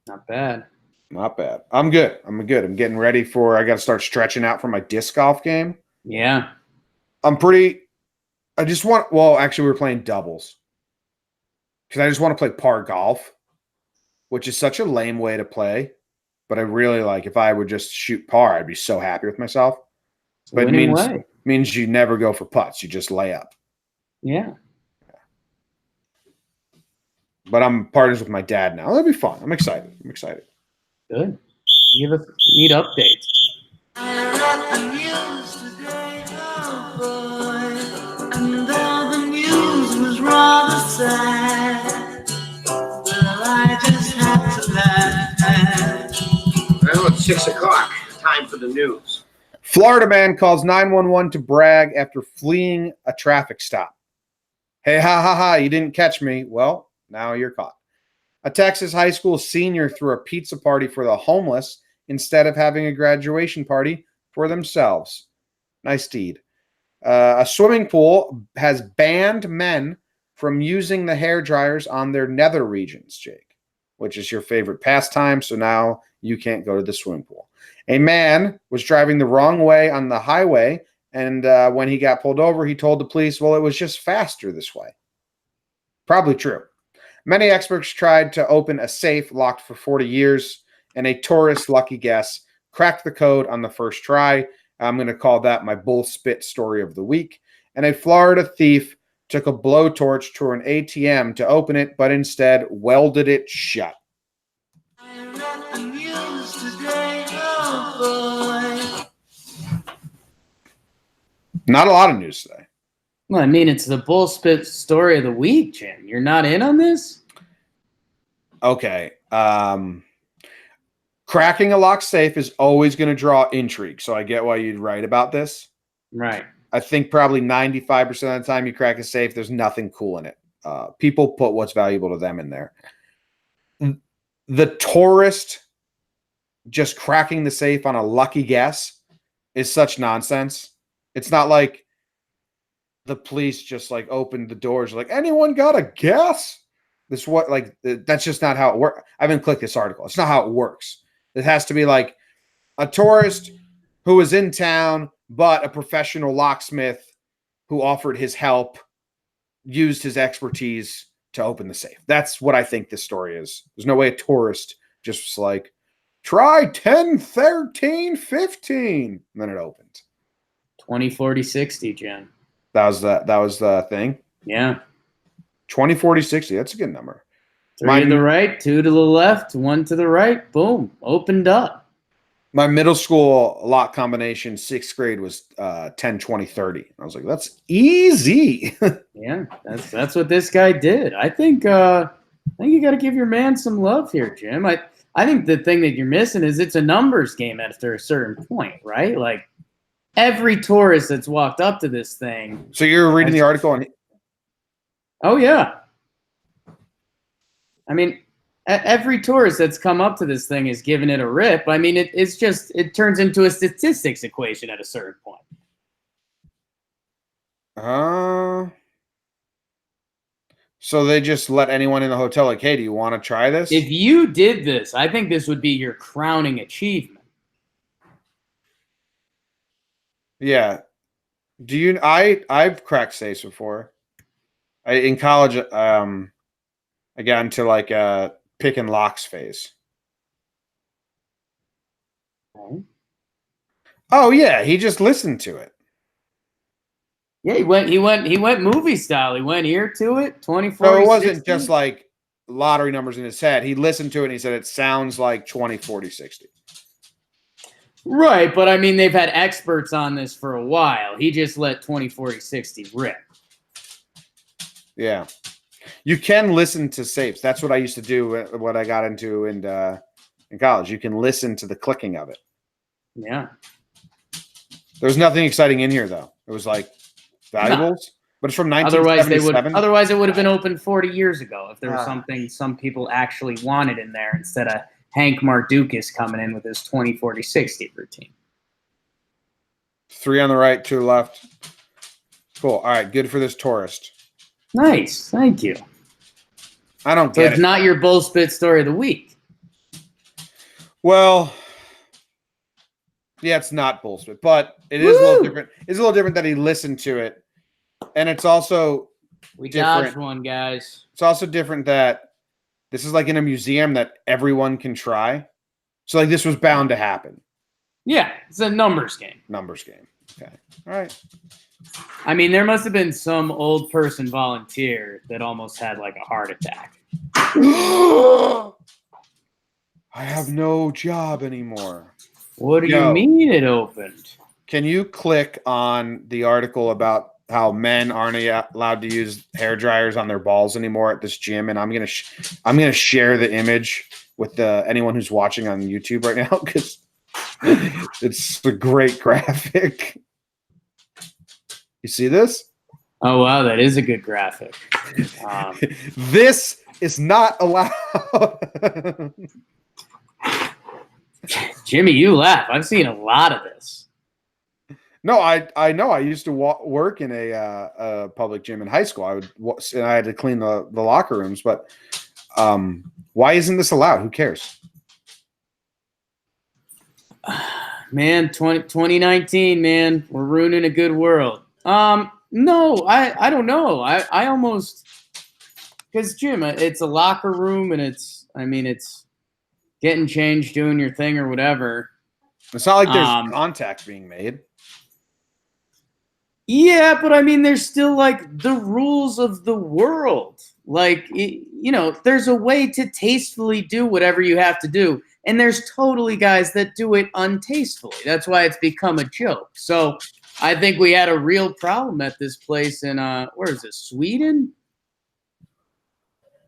Not bad. Not bad. I'm good. I'm getting ready I got to start stretching out for my disc golf game. Yeah. Actually, we were playing doubles. Because I just want to play par golf, which is such a lame way to play. But I really if I would just shoot par, I'd be so happy with myself. But it means you never go for putts. You just lay up. Yeah. But I'm partners with my dad now. That'll be fun. I'm excited. Good. Give us neat updates. I read the news today, oh boy, and though the news was rather sad, well, I just had to laugh. Well, it's 6 o'clock. Time for the news. Florida man calls 911 to brag after fleeing a traffic stop. Hey, ha, you didn't catch me. Well, now you're caught. A Texas high school senior threw a pizza party for the homeless instead of having a graduation party for themselves. Nice deed. A swimming pool has banned men from using the hair dryers on their nether regions, Jake, which is your favorite pastime, so now you can't go to the swimming pool. A man was driving the wrong way on the highway, and when he got pulled over, he told the police, well, it was just faster this way. Probably true. Many experts tried to open a safe locked for 40 years, and a tourist, lucky guess, cracked the code on the first try. I'm going to call that my bull spit story of the week. And a Florida thief took a blowtorch to an ATM to open it, but instead welded it shut. I read the news today, oh boy. Not a lot of news today. Well, I mean, it's the bull spit story of the week, Jim. You're not in on this? Okay. Cracking a lock safe is always going to draw intrigue, so I get why you'd write about this. Right. I think probably 95% of the time you crack a safe, there's nothing cool in it. People put what's valuable to them in there. The tourist just cracking the safe on a lucky guess is such nonsense. It's not like the police just opened the doors like, anyone got a guess? That's just not how it works. I haven't clicked this article. It's not how it works. It has to be like a tourist who was in town, but a professional locksmith who offered his help used his expertise to open the safe. That's what I think this story is. There's no way a tourist just was try 10, 13, 15. And then it opened. 20, 40, 60, Jen. That was the thing. Yeah. 20, 40, 60. That's a good number. 3 to the right, 2 to the left, 1 to the right. Boom. Opened up. My middle school lot combination, 6th grade, was 10, 20, 30. I was like, that's easy. Yeah, that's what this guy did. I think you got to give your man some love here, Jim. I think the thing that you're missing is it's a numbers game after a certain point, right? Like every tourist that's walked up to this thing. So you're reading the article on. Oh yeah. I mean, every tourist that's come up to this thing is giving it a rip. I mean, it turns into a statistics equation at a certain point. So they just let anyone in the hotel like, hey, do you want to try this? If you did this, I think this would be your crowning achievement. Yeah. I've cracked safes before. In college, I got into like a pick and locks phase. Okay. Oh yeah, he just listened to it. Yeah, he went movie style. He went ear to it, 24. So it wasn't just like lottery numbers in his head. He listened to it and he said it sounds like 20, 40, 60. Right, but I mean they've had experts on this for a while. He just let 20, 40, 60 rip. Yeah. You can listen to safes. That's what I used to do what I got into in college. You can listen to the clicking of it. Yeah. There's nothing exciting in here though. It was like valuables, but it's from 1977. Otherwise it would have been open 40 years ago if there was something some people actually wanted in there instead of Hank Mardukas coming in with his 20, 40, 60 routine. 3 on the right, 2 left. Cool. All right, good for this tourist. Nice, thank you. I don't So get it's it. not your bullspit story of the week. Well, yeah, it's not bullshit, but it is a little different. It's a little different that he listened to it, and it's also We different. dodged one, guys. It's also different that this is like in a museum that everyone can try. So like this was bound to happen. Yeah, it's a numbers game. Numbers game. Okay. All right. I mean, there must have been some old person volunteer that almost had like a heart attack. I have no job anymore. What do you mean it opened? Can you click on the article about how men aren't allowed to use hair dryers on their balls anymore at this gym? And I'm gonna share the image with anyone who's watching on YouTube right now because it's a great graphic. You see this? Oh wow, that is a good graphic. This is not allowed. Jimmy, you laugh. I've seen a lot of this. No, I know. I used to work in a public gym in high school. I had to clean the locker rooms. But why isn't this allowed? Who cares? Man, 2019, man, we're ruining a good world. No, I don't know. I almost because Jim, it's a locker room and it's getting changed, doing your thing or whatever. It's not like there's contact being made. Yeah, but I mean, there's still like the rules of the world. Like, there's a way to tastefully do whatever you have to do. And there's totally guys that do it untastefully. That's why it's become a joke. So I think we had a real problem at this place in, where is this, Sweden?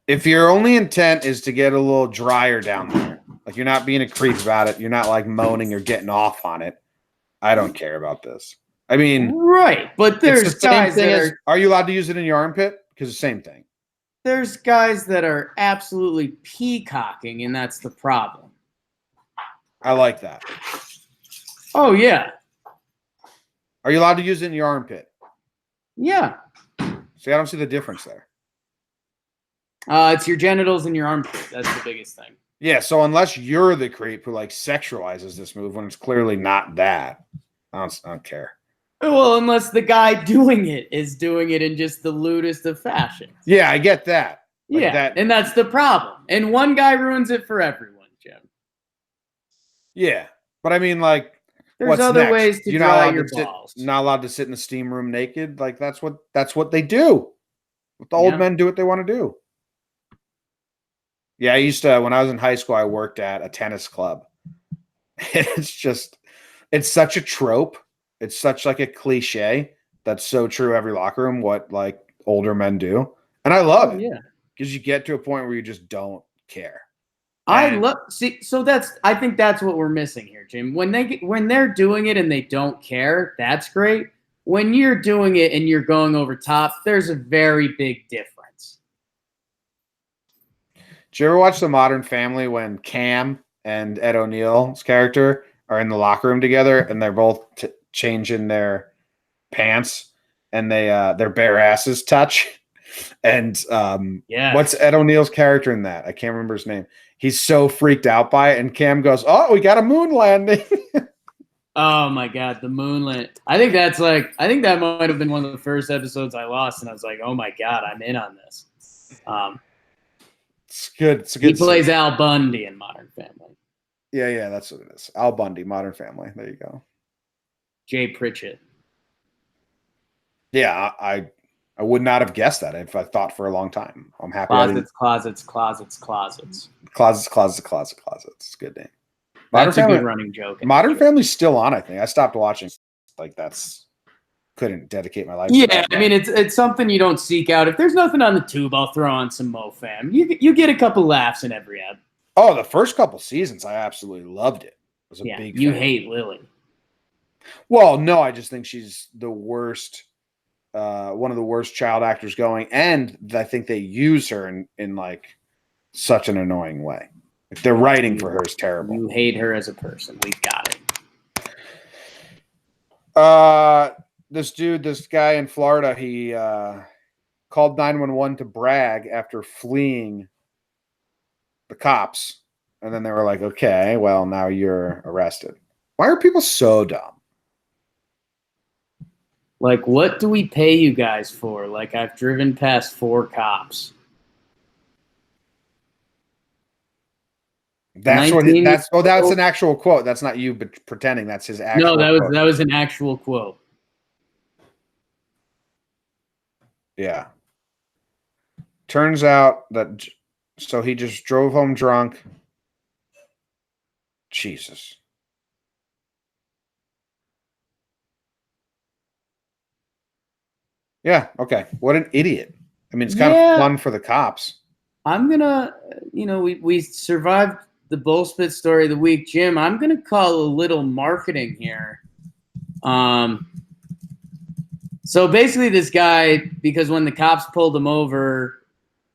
If your only intent is to get a little drier down there, like you're not being a creep about it, you're not like moaning or getting off on it, I don't care about this. I mean, right, but there's guys that are you allowed to use it in your armpit? Because the same thing. There's guys that are absolutely peacocking, and that's the problem. I like that. Oh, yeah. Are you allowed to use it in your armpit? Yeah. See, I don't see the difference there. It's your genitals and your armpit. That's the biggest thing. Yeah, so unless you're the creep who like sexualizes this move when it's clearly not that, I don't care. Well, unless the guy doing it is doing it in just the lewdest of fashions. Yeah, I get that. Like and that's the problem. And one guy ruins it for everyone, Jim. Yeah, but I mean, like, there's what's other next? ways to dry your balls. Not allowed to sit in the steam room naked. Like that's what they do. Let the old men do what they want to do. Yeah, I used to when I was in high school. I worked at a tennis club, It's such a trope. It's such like a cliche that's so true every locker room, what like older men do. And I love it. Yeah. Because you get to a point where you just don't care. I And- love so I think that's what we're missing here, Jim. When they're doing it and they don't care, that's great. When you're doing it and you're going over top, there's a very big difference. Did you ever watch The Modern Family when Cam and Ed O'Neill's character are in the locker room together and they're both changing their pants and their bare asses touch? And Yeah, what's Ed O'Neill's character in that? I can't remember his name. He's so freaked out by it, and Cam goes, "Oh, we got a moon landing." Oh my God, the moonlit. I think that might have been one of the first episodes I lost, and I was like, oh my God, I'm in on this. It's good. It's a good. He plays Al Bundy in Modern Family. Yeah, that's what it is. Al Bundy, Modern Family. There you go. Jay Pritchett. Yeah, I would not have guessed that if I thought for a long time. I'm happy. Closets. It's a good name. That's a good running joke. Modern Family's still on, I think. I stopped watching. Like couldn't dedicate my life. Yeah, I mean it's something you don't seek out. If there's nothing on the tube, I'll throw on some MoFam. You get a couple laughs in every ep. Oh, the first couple seasons, I absolutely loved it. I was a big you fan. hate Lily. Well, no, I just think she's the worst. One of the worst child actors going, and I think they use her in like such an annoying way. Like, the writing for her is terrible. You hate her as a person. We've got it. This guy in Florida, he called 911 to brag after fleeing the cops, and then they were like, "Okay, well, now you're arrested." Why are people so dumb? Like, what do we pay you guys for? Like, I've driven past 4 cops. That's an actual quote. That's not you, but pretending that's his actual. No, that was an actual quote. Yeah. Turns out that so he just drove home drunk. Jesus. Yeah, okay. What an idiot. I mean, it's kind of fun for the cops. I'm going to, we survived the Bullspit story of the week. Jim, I'm going to call a little marketing here. So basically this guy, because when the cops pulled him over,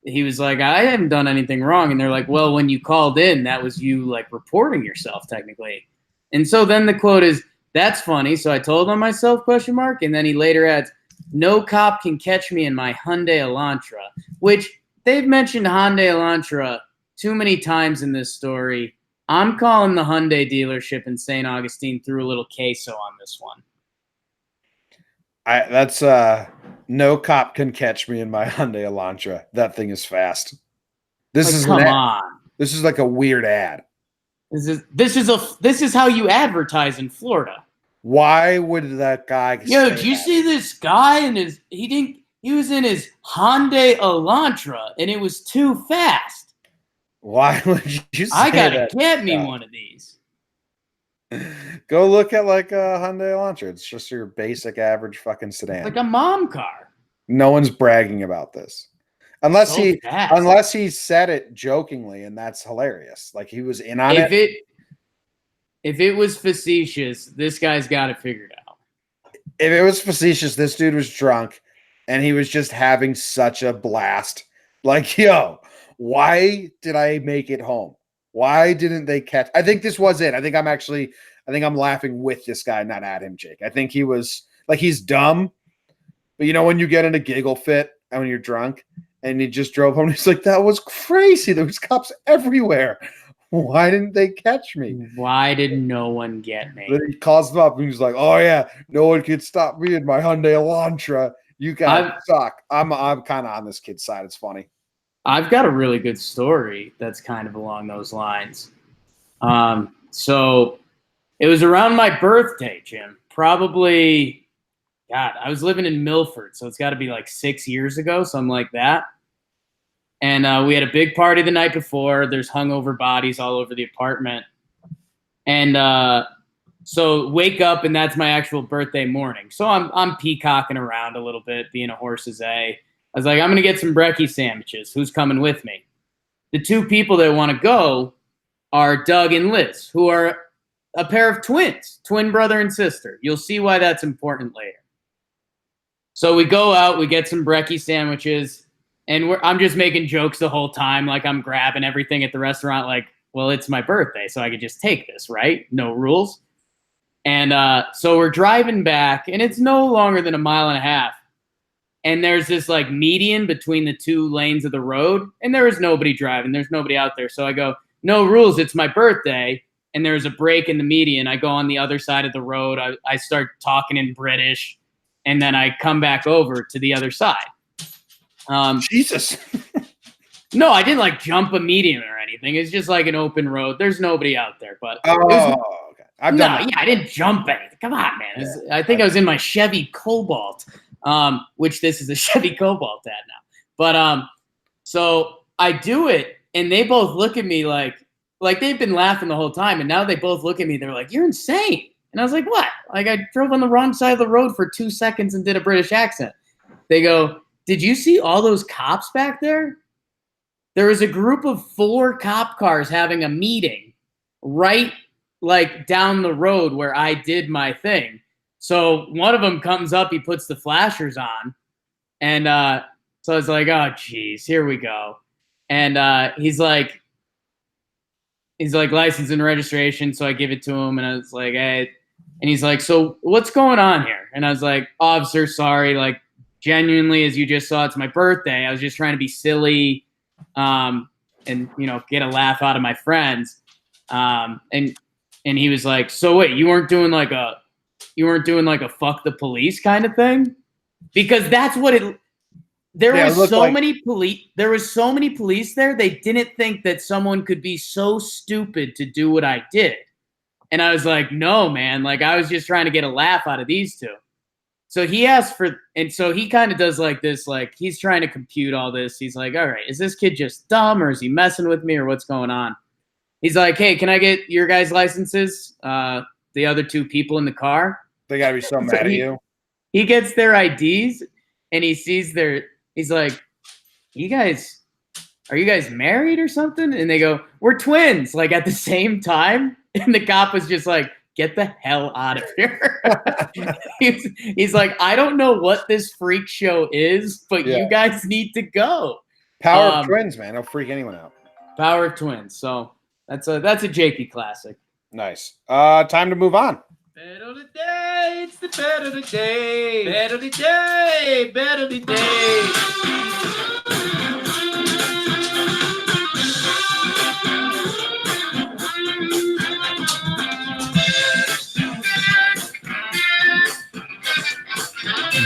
he was like, I haven't done anything wrong. And they're like, well, when you called in, that was you like reporting yourself technically. And so then the quote is, that's funny. So I told on myself, ? And then he later adds, no cop can catch me in my Hyundai Elantra, which they've mentioned Hyundai Elantra too many times in this story. I'm calling the Hyundai dealership in St. Augustine threw a little queso on this one. That's no cop can catch me in my Hyundai Elantra. That thing is fast. This is like a weird ad. This is how you advertise in Florida. Why would that guy? Yo, do you see this guy and he was in his Hyundai Elantra and it was too fast. Why would you say I gotta that? get me one of these. Go look at like a Hyundai Elantra. It's just your basic average fucking sedan. Like a mom car. No one's bragging about this. Unless he said it jokingly, and that's hilarious. Like he was in on it. If it was facetious, this guy's got it figured out. If it was facetious, this dude was drunk and he was just having such a blast. Like, yo, why did I make it home? Why didn't they catch? I think this was it. I think I'm laughing with this guy, not at him, Jake. I think he was like, he's dumb, but you know, when you get in a giggle fit and when you're drunk and he just drove home, he's like, that was crazy. There was cops everywhere. Why didn't they catch me? Why did no one get me? Then he calls them up and he's like, oh yeah, no one can stop me in my Hyundai Elantra. You guys suck. I'm kind of on this kid's side. It's funny. I've got a really good story that's kind of along those lines. So it was around my birthday, Jim. Probably, God, I was living in Milford, so it's got to be like 6 years ago, something like that. And we had a big party the night before. There's hungover bodies all over the apartment. And so wake up, and that's my actual birthday morning. So I'm peacocking around a little bit, being a horse's A. I was like, I'm going to get some brekkie sandwiches. Who's coming with me? The two people that want to go are Doug and Liz, who are a pair of twins, twin brother and sister. You'll see why that's important later. So we go out, we get some brekkie sandwiches, and I'm just making jokes the whole time, like I'm grabbing everything at the restaurant, like, well, it's my birthday, so I could just take this, right? No rules. And so we're driving back, and it's no longer than a mile and a half. And there's this like median between the two lanes of the road, and there is nobody driving. There's nobody out there. So I go, no rules, it's my birthday. And there's a break in the median. I go on the other side of the road. I start talking in British, and then I come back over to the other side. Jesus. No, I didn't like jump a median or anything. It's just like an open road. There's nobody out there. But Okay. I've done that. Yeah, I didn't jump anything. Come on, man. I think I was in my Chevy Cobalt, which this is a Chevy Cobalt ad now. But so I do it, and they both look at me like they've been laughing the whole time, and now they both look at me. They're like, "You're insane." And I was like, "What?" Like I drove on the wrong side of the road for 2 seconds and did a British accent. They go, "Did you see all those cops back there?" There was a group of 4 cop cars having a meeting right like down the road where I did my thing. So one of them comes up, he puts the flashers on. And so I was like, oh, geez, here we go. And he's like, license and registration. So I give it to him, and I was like, hey. And he's like, so what's going on here? And I was like, officer, sorry. Like, genuinely, as you just saw, it's my birthday. I was just trying to be silly and, get a laugh out of my friends. And he was like, so wait, you weren't doing like a fuck the police kind of thing? Because that's what it there was so many police there, they didn't think that someone could be so stupid to do what I did. And I was like, no, man, like I was just trying to get a laugh out of these two. So he asked for, and so he kind of does like this, like he's trying to compute all this. He's like, all right, is this kid just dumb, or is he messing with me, or what's going on? He's like, hey, can I get your guys' licenses? The other 2 people in the car. They got to be so mad at you. He gets their IDs, and he sees he's like, are you guys married or something? And they go, we're twins, like at the same time. And the cop was just like, get the hell out of here. he's like, I don't know what this freak show is, but you guys need to go. Power of twins, man. It'll freak anyone out. Power of twins. So that's a JP classic. Nice. Time to move on. Bet of the day, it's the bet of the day. Bet of the day, bet of the day.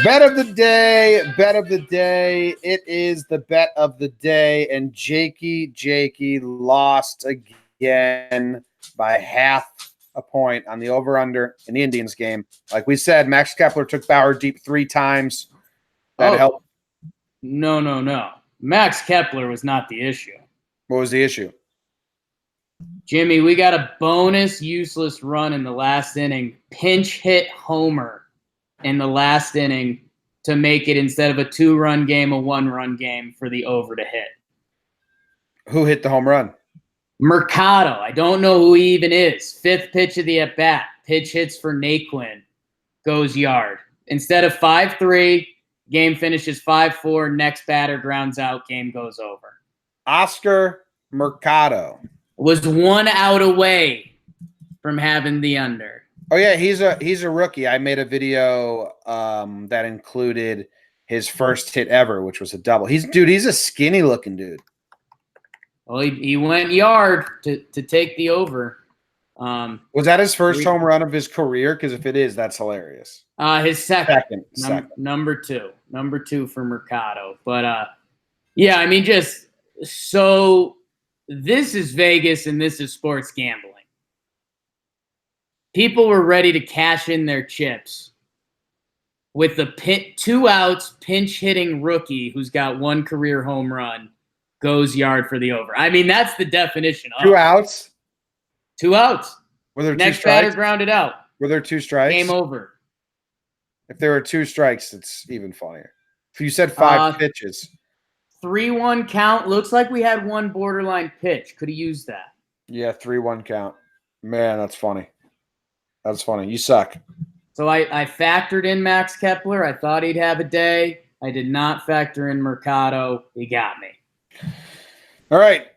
Bet of the day, bet of the day. It is the bet of the day, and Jakey lost again by half a point on the over-under in the Indians game. Like we said, Max Kepler took Bauer deep 3 times. That helped. No. Max Kepler was not the issue. What was the issue? Jimmy, we got a bonus useless run in the last inning. Pinch hit homer in the last inning to make it, instead of a 2-run game, a 1-run game for the over to hit. Who hit the home run? Mercado. I don't know who he even is. 5th pitch of the at-bat. Pitch hits for Naquin. Goes yard. Instead of 5-3, game finishes 5-4. Next batter grounds out. Game goes over. Oscar Mercado Was 1 out away from having the under. Oh yeah, he's a rookie. I made a video that included his first hit ever, which was a double. He's a skinny looking dude. Well, he went yard to take the over. Was that his first home run of his career? Because if it is, that's hilarious. His second. Number two for Mercado. But yeah, I mean, just so this is Vegas and this is sports gambling. People were ready to cash in their chips with the 2 outs, pinch hitting rookie who's got 1 career home run, goes yard for the over. I mean, that's the definition of 2 outs. 2 outs. Were there two Next batter strikes? grounded out. Were there 2 strikes? Game over. If there were 2 strikes, it's even funnier. If you said 5 pitches. 3-1 count. Looks like we had one borderline pitch. Could have used that. Yeah, 3-1 count. Man, that's funny. That's funny. You suck. So I factored in Max Kepler. I thought he'd have a day. I did not factor in Mercado. He got me. All right.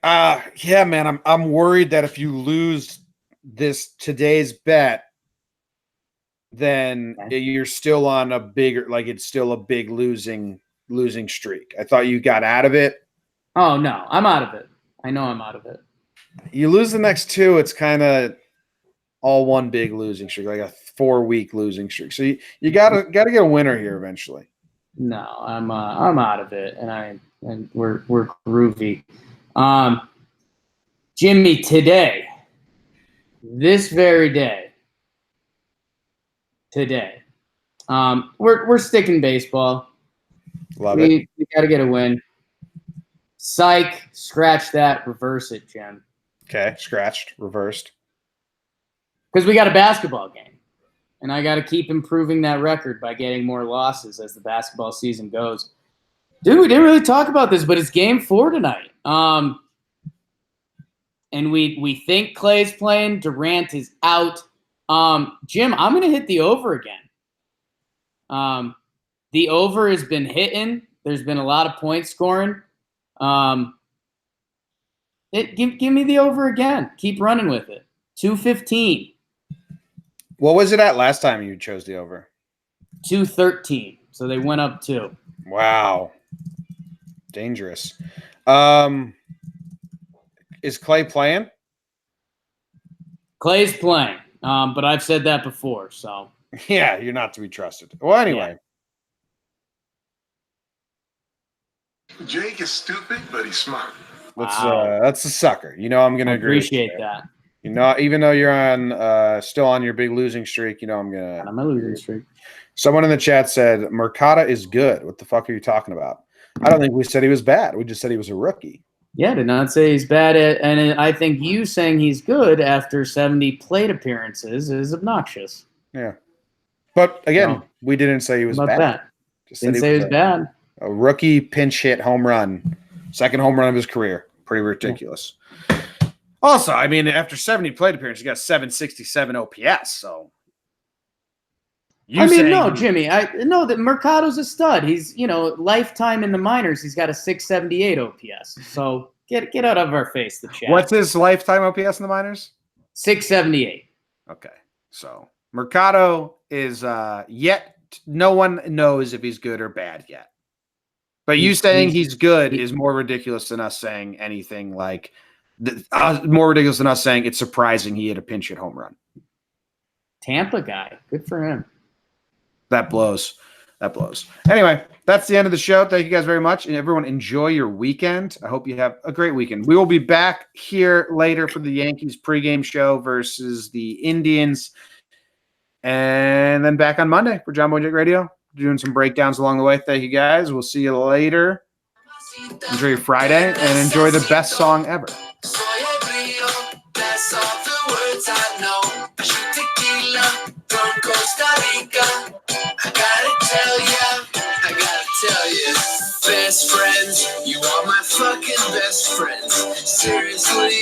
Yeah, man, I'm worried that if you lose today's bet, then you're still on a bigger, like it's still a big losing streak. I thought you got out of it. Oh no, I'm out of it. I know I'm out of it. You lose the next 2, it's kind of all one big losing streak, like a 4-week losing streak. So you gotta get a winner here eventually. No, I'm out of it, and we're groovy. Jimmy, today, this very day, we're sticking baseball. Love it. We got to get a win. Psych, scratch that, reverse it, Jim. Okay, scratched, reversed. Because we got a basketball game, and I got to keep improving that record by getting more losses as the basketball season goes. Dude, we didn't really talk about this, but it's game 4 tonight. And we think Clay's playing. Durant is out. Jim, I'm going to hit the over again. The over has been hitting. There's been a lot of points scoring. Give me the over again. Keep running with it. 215. What was it at last time you chose the over? 213. So they went up 2. Wow. Dangerous. Is Clay playing? Clay's playing. But I've said that before, so. Yeah, you're not to be trusted. Well, anyway. Jake is stupid, but he's smart. That's a sucker. You know I'm going to agree. Appreciate that. You know, even though you're on still on your big losing streak, you know I'm a losing streak. Someone in the chat said Mercado is good. What the fuck are you talking about? I don't think we said he was bad. We just said he was a rookie. Yeah, did not say he's bad at, and I think you saying he's good after 70 plate appearances is obnoxious. Yeah, but again, we didn't say he was bad. That? Just didn't say he was bad. A rookie pinch hit home run, second home run of his career. Pretty ridiculous. Yeah. Also, I mean, after 70 plate appearances, he got 767 OPS. So, no, Jimmy, I know that Mercado's a stud. He's, lifetime in the minors. He's got a 678 OPS. So get out of our face, the chat. What's his lifetime OPS in the minors? 678. Okay, so Mercado is yet no one knows if he's good or bad yet. But you saying he's good is more ridiculous than us saying anything like. More ridiculous than us saying it's surprising he hit a pinch hit home run. Tampa guy. Good for him. That blows. Anyway, that's the end of the show. Thank you guys very much. And everyone, enjoy your weekend. I hope you have a great weekend. We will be back here later for the Yankees pregame show versus the Indians. And then back on Monday for Jomboy Jake Radio. Doing some breakdowns along the way. Thank you guys. We'll see you later. Enjoy your Friday and enjoy the best song ever. Soy ebrio, that's all the words I know. I shoot tequila from Costa Rica. I gotta tell ya, best friends, you are my fucking best friends. Seriously.